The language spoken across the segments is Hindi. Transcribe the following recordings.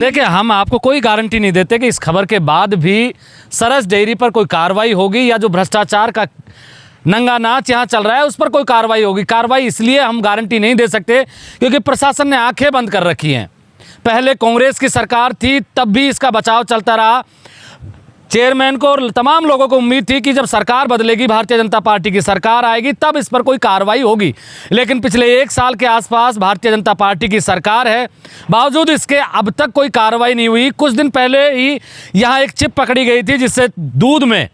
देखिए, हम आपको कोई गारंटी नहीं देते कि इस खबर के बाद भी सरस डेयरी पर कोई कार्रवाई होगी या जो भ्रष्टाचार का नंगा नाच यहाँ चल रहा है उस पर कोई कार्रवाई होगी। कार्रवाई इसलिए हम गारंटी नहीं दे सकते क्योंकि प्रशासन ने आंखें बंद कर रखी हैं। पहले कांग्रेस की सरकार थी तब भी इसका बचाव चलता रहा। चेयरमैन को और तमाम लोगों को उम्मीद थी कि जब सरकार बदलेगी, भारतीय जनता पार्टी की सरकार आएगी, तब इस पर कोई कार्रवाई होगी। लेकिन पिछले 1 साल के आसपास भारतीय जनता पार्टी की सरकार है, बावजूद इसके अब तक कोई कार्रवाई नहीं हुई। कुछ दिन पहले ही यहाँ एक चिप पकड़ी गई थी जिससे दूध में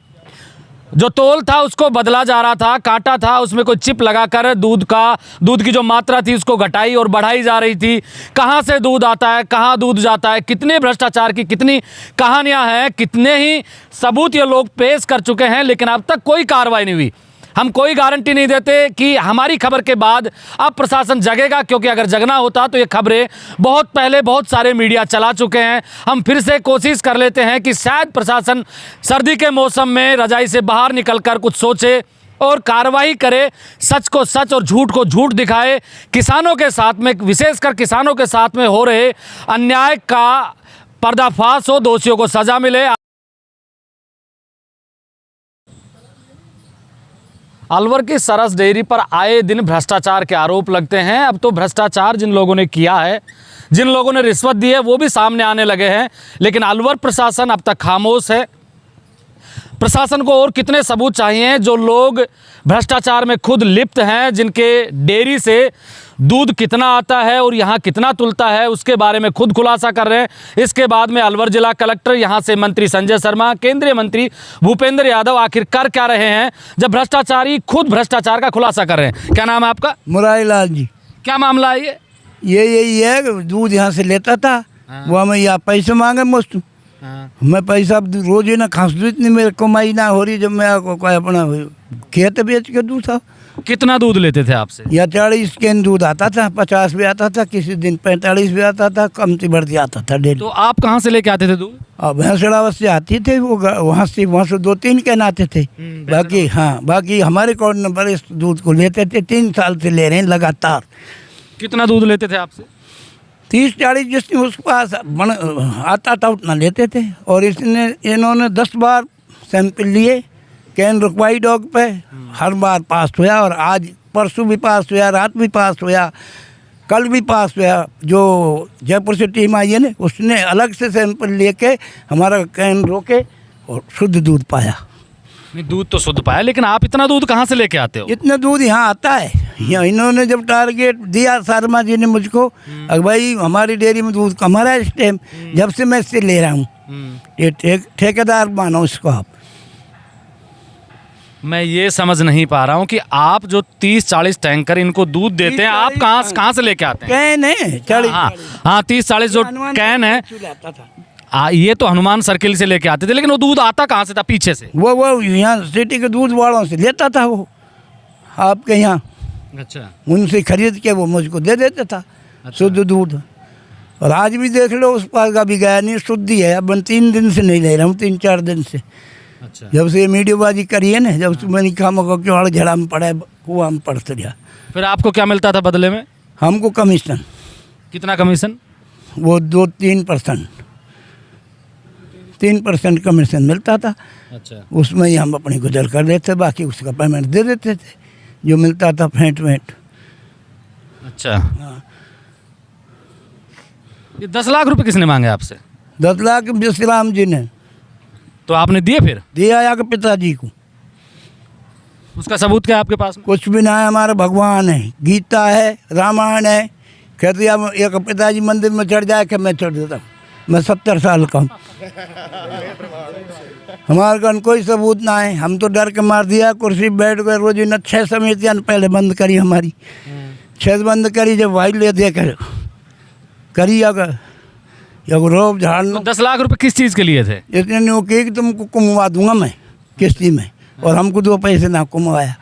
जो तोल था उसको बदला जा रहा था, काटा था, उसमें कोई चिप लगाकर दूध की जो मात्रा थी उसको घटाई और बढ़ाई जा रही थी। कहाँ से दूध आता है, कहाँ दूध जाता है, कितने भ्रष्टाचार की कितनी कहानियां हैं, कितने ही सबूत ये लोग पेश कर चुके हैं, लेकिन अब तक कोई कार्रवाई नहीं हुई। हम कोई गारंटी नहीं देते कि हमारी खबर के बाद अब प्रशासन जगेगा, क्योंकि अगर जगना होता तो ये खबरें बहुत पहले बहुत सारे मीडिया चला चुके हैं। हम फिर से कोशिश कर लेते हैं कि शायद प्रशासन सर्दी के मौसम में रजाई से बाहर निकलकर कुछ सोचे और कार्रवाई करे, सच को सच और झूठ को झूठ दिखाए। किसानों के साथ में, विशेषकर किसानों के साथ में हो रहे अन्याय का पर्दाफाश हो, दोषियों को सजा मिले। अलवर की सरस डेयरी पर आए दिन भ्रष्टाचार के आरोप लगते हैं। अब तो भ्रष्टाचार जिन लोगों ने किया है, जिन लोगों ने रिश्वत दी है, वो भी सामने आने लगे हैं। लेकिन अलवर प्रशासन अब तक खामोश है। प्रशासन को और कितने सबूत चाहिए? जो लोग भ्रष्टाचार में खुद लिप्त हैं, जिनके डेयरी से दूध कितना आता है और यहाँ कितना तुलता है, उसके बारे में खुद खुलासा कर रहे हैं। इसके बाद में अलवर जिला कलेक्टर, यहाँ से मंत्री संजय शर्मा, केंद्रीय मंत्री भूपेंद्र यादव आखिर कर क्या रहे हैं जब भ्रष्टाचारी खुद भ्रष्टाचार का खुलासा कर रहे हैं? क्या नाम है आपका? मुरारी लाल जी। क्या मामला है ये? यही है कि दूध यहाँ से लेता था, वो हमें यहाँ पैसे मांगे मुझसे। मैं पैसा रोज ही ना खास दूँ, इतनी मेरी कमाई ना हो रही जब मैं अपना खेत बेच के दूँ था। कितना दूध लेते थे आपसे? या 40 कैन दूध आता था, 50 भी आता था, किसी दिन 45 भी आता था, कमती बढ़ती आता था डेली। तो आप कहाँ से लेके आते थे दूध? अब भैंसड़ावत से आती थे वो, वहाँ से 2-3 कैन आते थे। बाकी बाकी हमारे अकाउंट नंबर इस दूध को लेते थे, 3 साल से ले रहे हैं लगातार। कितना दूध लेते थे आपसे? 30-40 जिसने उसके पास आता था उतना लेते थे। और इन्होंने 10 बार सैंपल लिए, कैन रुकवाई डॉग पे, हर बार पास हुआ। और आज परसों भी पास हुआ, रात भी पास हुआ, कल भी पास हुआ। जो जयपुर से टीम आई है ना, उसने अलग से सैंपल लेके हमारा कैन रोके और शुद्ध दूध पाया। नहीं, दूध तो शुद्ध पाया, लेकिन आप इतना दूध कहाँ से लेके आते हो? इतना दूध यहाँ आता है। यहाँ इन्होंने जब टारगेट दिया शर्मा जी ने मुझको, अगर भाई हमारी डेयरी में दूध कम आ रहा है इस टाइम, जब से मैं इससे ले रहा हूँ, ये ठेकेदार मानो इसको आप। मैं ये समझ नहीं पा रहा हूँ कि आप जो 30-40 टैंकर इनको दूध देते हैं, आप कहाँ से लेके आते हैं? कैन है 40। हाँ, 30-40 जो कैन है, ये तो हनुमान सर्किल से लेके आते थे, लेकिन वो दूध आता कहाँ से था? पीछे से? वो यहाँ सिटी के दूध वालों से लेता था, वो आपके यहाँ। अच्छा। उनसे खरीद के वो मुझको दे देता था। अच्छा। शुद्ध दूध। और आज भी देख लो, उस पास का भी गया नहीं, शुद्ध ही है। अब 3 दिन से नहीं ले रहा हूँ, 3-4 दिन से। अच्छा। जब से ये मीडियाबाजी करी है ना, जब से मैंने कहा मको क्यों झड़ा में पड़ा है, कुआ में पड़ते गया। फिर आपको क्या मिलता था बदले में? हमको कमीशन। कितना कमीशन? वो 2-3%। 3% कमीशन मिलता था। अच्छा। उसमें ही हम अपनी गुजर कर लेते, बाकी उसका पेमेंट दे देते थे जो मिलता था, फेंट। अच्छा। हाँ। ये 10 लाख रुपए किसने मांगे आपसे? 10 लाख विश्राम जी ने। तो आपने दिए? फिर दिया या पिताजी को। उसका सबूत क्या है आपके पास में? कुछ भी ना है। हमारा भगवान है, गीता है, रामायण है। कहते अब एक पिताजी मंदिर में चढ़ जाए कि मैं चढ़ देता। मैं 70 साल का हूँ। हमारे कन कोई सबूत ना है। हम तो डर के मार दिया, कुर्सी बैठ गए। रोज न 6 समितियाँ पहले बंद करी हमारी, 6 बंद करी। जब वाइट ले दे कर करी, अगर रोब झाड़ना। 10 लाख रुपए किस चीज़ के लिए थे? इतने नहीं कि तुमको कुमवा दूंगा मैं किस्ती में, और हमको 2 पैसे ना कुमवाया।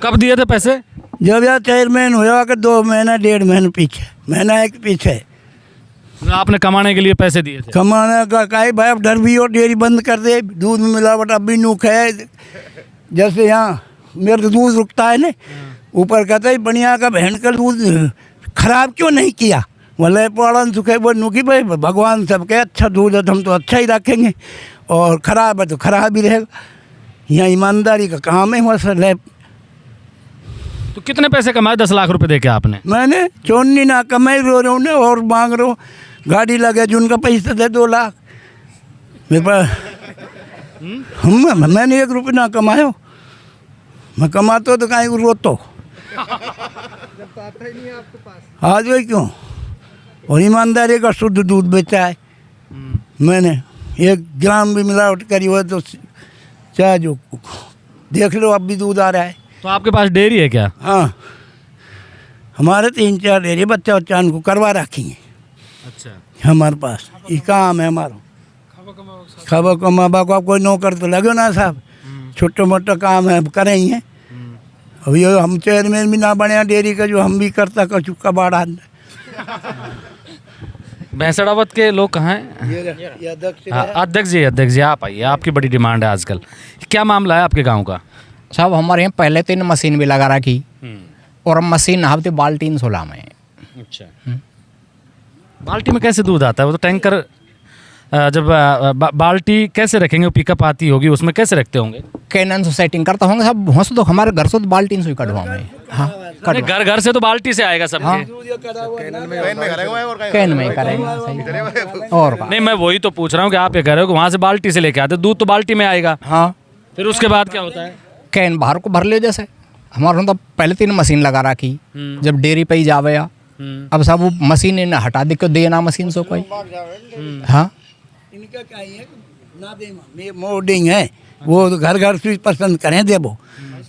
कब दिए थे पैसे? जब यार चेयरमैन हुआ कि 2 महीना 1.5 महीने पीछे, महीना एक पीछे। आपने कमाने के लिए पैसे दिए थे? कमाने का भाई, अब डर भी हो, डेयरी बंद कर दे, दूध में मिलावट अब भी नूख है। जैसे यहाँ मेरे तो दूध रुकता है ना, ऊपर कहता है बढ़िया का बहन का दूध खराब क्यों नहीं किया, भले पड़न सुखे बोलूँ कि भाई भगवान सबके अच्छा दूध है तो हम तो अच्छा ही रखेंगे, और ख़राब है तो ख़राब ही रहेगा। यहाँ ईमानदारी का काम है वैसे ले। तो कितने पैसे कमाए 10 लाख रुपए देके आपने? मैंने चोनी ना कमाई रो रहा हूँ और मांग रहा हूँ, गाड़ी लगे जो उनका पैसा दे 2 लाख मेरे पास। मैंने 1 रुपये ना कमायो, मैं कमाता तो कहीं रोतो आज वही क्यों। और ईमानदारी का शुद्ध दूध बेचा है मैंने, 1 ग्राम भी मिलावट करी हुआ तो चाहे जो देख लो अब भी दूध आ रहा है। तो आपके पास डेयरी है क्या? हाँ, हमारे 3-4 डेयरी बच्चा उच्चान को करवा रखी हैं अच्छा। हमारे पास। ये काम है हमारा, खबर कमा को कोई नौकर तो लगे ना साहब, छोटा मोटा काम है करें ही है। अब ये हम चेयरमैन भी ना बने डेयरी का, जो हम भी करता का चुका बाड़ा। भैंसड़ावत के लोग कहाँ हैं? हाँ, अध्यक्ष जी आप आइए, आपकी बड़ी डिमांड है आजकल। क्या मामला है आपके गांव का? साहब हमारे यहाँ पहले 3 मशीन भी लगा रखी, और अब मशीन हफ्ते बाल्टीन 16 में। अच्छा। बाल्टी में कैसे दूध आता है? वो तो टैंकर जब बाल्टी कैसे रखेंगे? पिकअप आती होगी उसमें कैसे रखते होंगे? कैनन से सेटिंग करता होंगे साहब, वहाँ से तो हमारे घर से तो बाल्टीन से ही कटवाओगे। हाँ घर घर से तो बाल्टी से आएगा सबके। हाँ। कैन में करेंगे सही। और नहीं, मैं वही तो पूछ रहा हूँ कि आप ये कह रहे हो कि वहाँ से बाल्टी से लेके आते, दूध तो बाल्टी में आएगा। हाँ, फिर उसके बाद क्या होता है? कैन बाहर को भर ले। जैसे हमारे तो पहले 3 मशीन लगा रखी, जब डेयरी पे ही जावे या अब साहब वो मशीन इन्हें हटा दे के देना मशीन से कोई। हाँ, इनका क्या है ना दे मोडिंग है, वो घर घर से पसंद करें दे वो।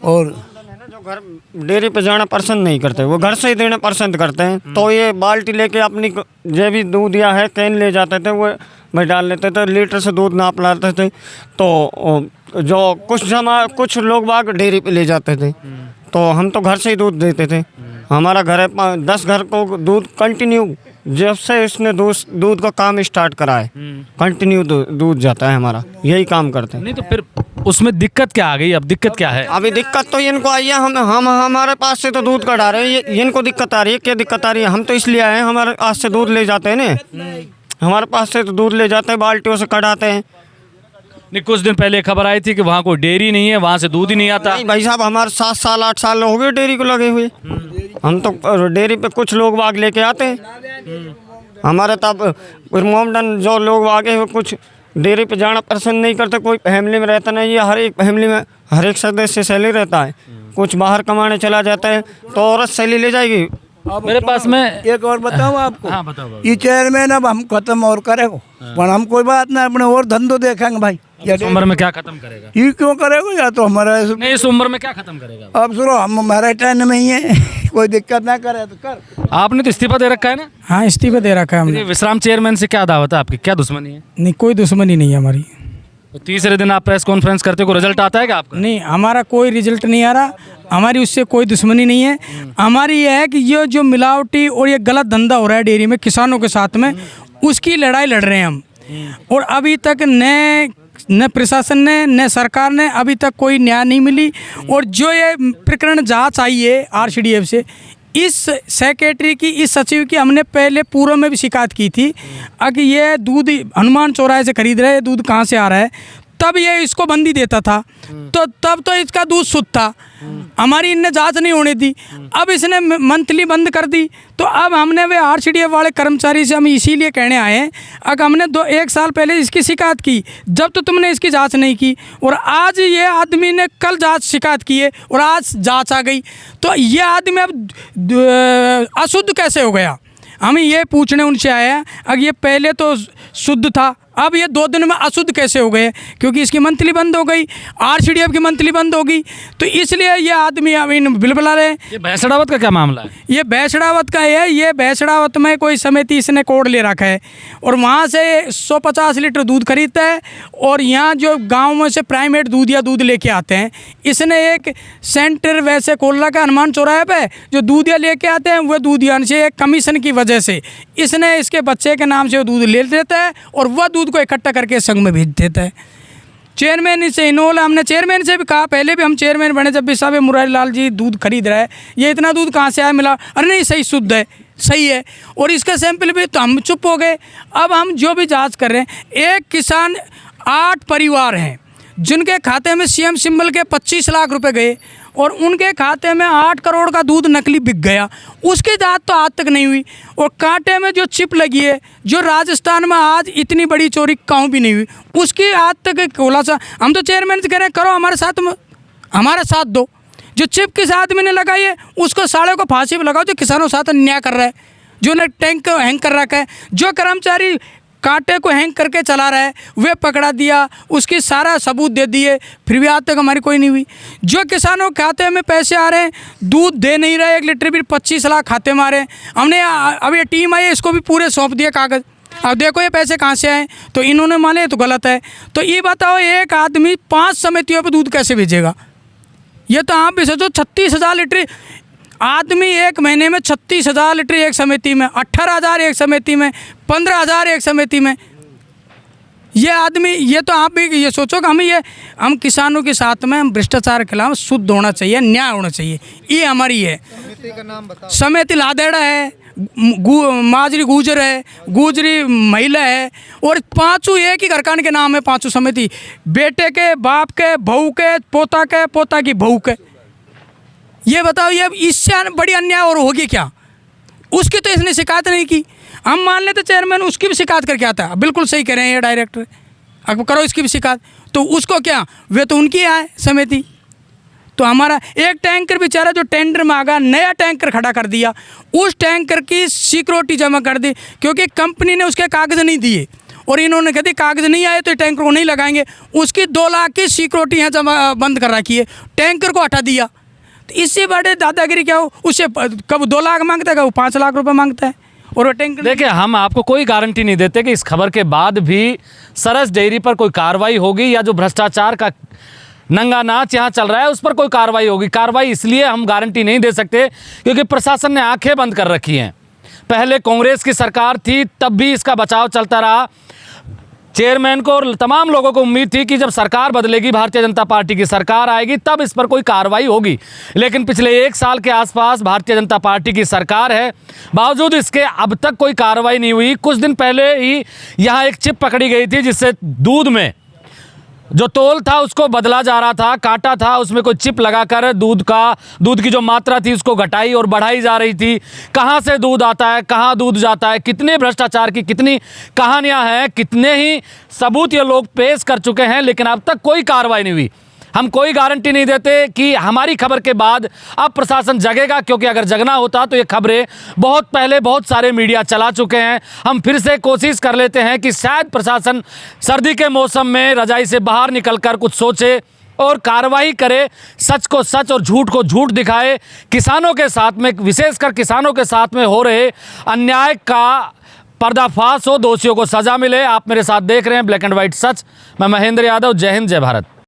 और जो घर डेयरी पे जाना पसंद नहीं करते, वो घर से ही देना पसंद करते हैं। तो ये बाल्टी लेके अपनी जो भी दूध या है कैन ले जाते थे, वो भाई डाल लेते थे, लीटर से दूध नाप लाते थे। तो जो कुछ लोग बाग डेयरी पे ले जाते थे, तो हम तो घर से ही दूध देते थे। हमारा घर है 10 घर को दूध कंटिन्यू, जब से इसने दूध का काम स्टार्ट करा है कंटिन्यू दूध जाता है हमारा, यही काम करते हैं। नहीं तो फिर उसमें दिक्कत क्या आ गई? अब दिक्कत क्या है? अभी दिक्कत तो इनको आई है, हम हमारे पास से तो दूध कढ़ा रहे हैं, इनको दिक्कत आ रही है। क्या दिक्कत आ रही है? हम तो इसलिए आए हैं, हमारे पास से दूध ले जाते हैं ना, हमारे पास से तो दूध ले जाते हैं, बाल्टियों से कढ़ाते हैं। नहीं, कुछ दिन पहले खबर आई थी कि वहाँ कोई डेयरी नहीं है, वहाँ से दूध ही नहीं आता। नहीं भाई साहब, हमारे 7 साल 8 साल हो गए डेयरी को लगे हुए। हम तो डेयरी पे कुछ लोग बाग लेके आते हैं, हमारे तब मोमडन जो लोग आगे हैं कुछ डेयरी पे जाना पसंद नहीं करते। कोई फैमिली में रहता नहीं है, हर एक फैमिली में हर एक सदस्य सैलरी रहता है। कुछ बाहर कमाने चला जाता है तो औरत सैलरी ले जाएगी। मेरे पास में एक और बताऊँ आपको। हाँ बताओ। ये चेयरमैन अब हम खत्म और करेगो, पर हम कोई बात नहीं, अपने और धंधो देखेंगे भाई। इस उम्र में क्या खत्म करेगा? ये क्यों करेगो? या तो हमारा नहीं, इस उम्र में क्या खत्म करेगा? अब सुनो, हम हमारे टाइम में ही है, कोई दिक्कत ना करे तो कर। आपने तो इस्तीफा दे रखा है ना? हाँ, इस्तीफा दे रखा है हमने। ये विश्राम चेयरमैन से क्या दावत है आपकी? क्या दुश्मनी है? नहीं, कोई दुश्मनी नहीं है हमारी। तो तीसरे दिन आप प्रेस कॉन्फ्रेंस करते हो, रिजल्ट आता है क्या आपका? नहीं, हमारा कोई रिजल्ट नहीं आ रहा, हमारी उससे कोई दुश्मनी नहीं है। हमारी ये है कि ये जो मिलावटी और ये गलत धंधा हो रहा है डेयरी में किसानों के साथ में, उसकी लड़ाई लड़ रहे हैं हम। और अभी तक न प्रशासन ने न सरकार ने अभी तक कोई न्याय नहीं मिली। और जो ये प्रकरण जांच आई है RCDF से, इस सेक्रेटरी की, इस सचिव की हमने पहले पूर्व में भी शिकायत की थी कि ये दूध हनुमान चौराहे से खरीद रहे हैं, दूध कहाँ से आ रहा है। तब ये इसको बंदी देता था, तो तब तो इसका दूध शुद्ध था, हमारी इनने जांच नहीं होने दी। अब इसने मंथली बंद कर दी, तो अब हमने वे RCDF वाले कर्मचारी से हम इसीलिए कहने आए हैं, अगर हमने 1 साल पहले इसकी शिकायत की, जब तो तुमने इसकी जांच नहीं की, और आज ये आदमी ने कल जांच शिकायत की है और आज जांच आ गई, तो ये आदमी अब अशुद्ध कैसे हो गया? हम ये पूछने उनसे आए हैं, अगर ये पहले तो शुद्ध था, अब ये 2 दिन में अशुद्ध कैसे हो गए? क्योंकि इसकी मंथली बंद हो गई, RCDF की मंथली बंद हो गई, तो इसलिए ये आदमी अभी बिलबिला रहे हैं। ये भैंसड़ावत का क्या मामला है? ये भैंसड़ावत का है। ये भैंसड़ावत में कोई समिति इसने कोड ले रखा है, और वहाँ से 150 लीटर दूध खरीदता है, और यहाँ जो गाँव में से प्राइवेट दूध या दूध लेके आते हैं, इसने एक सेंटर वैसे खोल रखा है हनुमान चौराहे पे, जो दूध या लेके आते हैं वह दूध यान से कमीशन की वजह से इसने इसके बच्चे के नाम से वो दूध ले लेता है, और वह दूध को इकट्ठा करके संघ में भेज देता है। चेयरमैन से इन्होंने, हमने चेयरमैन से भी कहा, पहले भी हम चेयरमैन बने जब भी साहब मुरारी लाल जी दूध खरीद रहा है, ये इतना दूध कहाँ से आया मिला? अरे नहीं, सही शुद्ध है। सही है, और इसका सैंपल भी, तो हम चुप हो गए। अब हम जो भी जांच कर रहे हैं, एक किसान 8 परिवार हैं जिनके खाते में सीएम सिंबल के 25 लाख रुपए गए और उनके खाते में 8 करोड़ का दूध नकली बिक गया। उसकी जांच तो आज तक नहीं हुई। और कांटे में जो चिप लगी है, जो राजस्थान में आज इतनी बड़ी चोरी कहूँ भी नहीं हुई, उसकी आज तक खुलासा। हम तो चेयरमैन से कह रहे हैं, करो हमारे साथ में, हमारा साथ दो। जो चिप किस आदमी ने लगाई है उसको साले को फांसी पर लगाओ, जो किसानों के साथ अन्याय कर रहा है, जो ने टैंक को हैंग कर रखा है, जो कर्मचारी कांटे को हैंग करके चला रहा है वे पकड़ा दिया, उसकी सारा सबूत दे दिए, फिर भी आज तक हमारी कोई नहीं हुई। जो किसानों के खाते में पैसे आ रहे हैं, दूध दे नहीं रहे, 1 लीटर भी 25 लाख खाते में आ रहे हैं। हमने अब ये टीम आई है, इसको भी पूरे सौंप दिए कागज़, अब देखो ये पैसे कहाँ से आए, तो इन्होंने माने तो गलत है। तो ये बताओ, एक आदमी 5 समितियों पर दूध कैसे भेजेगा? ये तो आप भी सोचो, 36,000 लीटर आदमी एक महीने में 36,000 लीटर एक समिति में, 18,000 एक समिति में, 15,000 एक समिति में। ये आदमी, ये तो आप भी ये सोचो कि हम किसानों के साथ में, हम भ्रष्टाचार के खिलाफ शुद्ध होना चाहिए, न्याय होना चाहिए, ये हमारी है। समिति लादेड़ा है, माजरी गुजर है, गुजरी महिला है, और 5 एक ही घरकान के नाम है, 5 समिति, बेटे के, बाप के, बहू के, पोता की बहू के। ये बताओ, ये इससे बड़ी अन्याय और होगी क्या? उसकी तो इसने शिकायत नहीं की। हम मान लेते चेयरमैन उसकी भी शिकायत करके आता है, बिल्कुल सही कह रहे हैं ये डायरेक्टर, अब करो इसकी भी शिकायत। तो उसको क्या, वे तो उनकी है समिति। तो हमारा एक टैंकर बेचारा जो टेंडर में आ गया, नया टैंकर खड़ा कर दिया, उस टैंकर की सिक्योरिटी जमा कर दी, क्योंकि कंपनी ने उसके कागज़ नहीं दिए और इन्होंने कहते कागज़ नहीं आए तो टैंकर को नहीं लगाएंगे। उसकी 2 लाख की सिक्योरिटी यहाँ जमा बंद कर रखी है, टैंकर को हटा दिया। तो इससे बड़े दादागिरी क्या हो? उससे कब 2 लाख मांगता है, कब 5 लाख रुपए मांगता है, और वो टैंकर। देखिए, हम आपको कोई गारंटी नहीं देते कि इस खबर के बाद भी सरस डेयरी पर कोई कार्रवाई होगी या जो भ्रष्टाचार का नंगा नाच यहाँ चल रहा है उस पर कोई कार्रवाई होगी। कार्रवाई इसलिए हम गारंटी नहीं दे सकते क्योंकि प्रशासन ने आंखें बंद कर रखी हैं। पहले कांग्रेस की सरकार थी, तब भी इसका बचाव चलता रहा। चेयरमैन को और तमाम लोगों को उम्मीद थी कि जब सरकार बदलेगी, भारतीय जनता पार्टी की सरकार आएगी, तब इस पर कोई कार्रवाई होगी। लेकिन पिछले 1 साल के आसपास भारतीय जनता पार्टी की सरकार है, बावजूद इसके अब तक कोई कार्रवाई नहीं हुई। कुछ दिन पहले ही यहाँ एक चिप पकड़ी गई थी जिससे दूध में जो तोल था उसको बदला जा रहा था, काटा था, उसमें कोई चिप लगाकर दूध की जो मात्रा थी उसको घटाई और बढ़ाई जा रही थी। कहाँ से दूध आता है, कहाँ दूध जाता है, कितने भ्रष्टाचार की कितनी कहानियां हैं, कितने ही सबूत ये लोग पेश कर चुके हैं, लेकिन अब तक कोई कार्रवाई नहीं हुई। हम कोई गारंटी नहीं देते कि हमारी खबर के बाद अब प्रशासन जगेगा, क्योंकि अगर जगना होता तो ये खबरें बहुत पहले बहुत सारे मीडिया चला चुके हैं। हम फिर से कोशिश कर लेते हैं कि शायद प्रशासन सर्दी के मौसम में रजाई से बाहर निकलकर कुछ सोचे और कार्रवाई करे, सच को सच और झूठ को झूठ दिखाए। किसानों के साथ में, विशेषकर किसानों के साथ में हो रहे अन्याय का पर्दाफाश हो, दोषियों को सजा मिले। आप मेरे साथ देख रहे हैं ब्लैक एंड व्हाइट सच। मैं महेंद्र यादव। जय हिंद, जय भारत।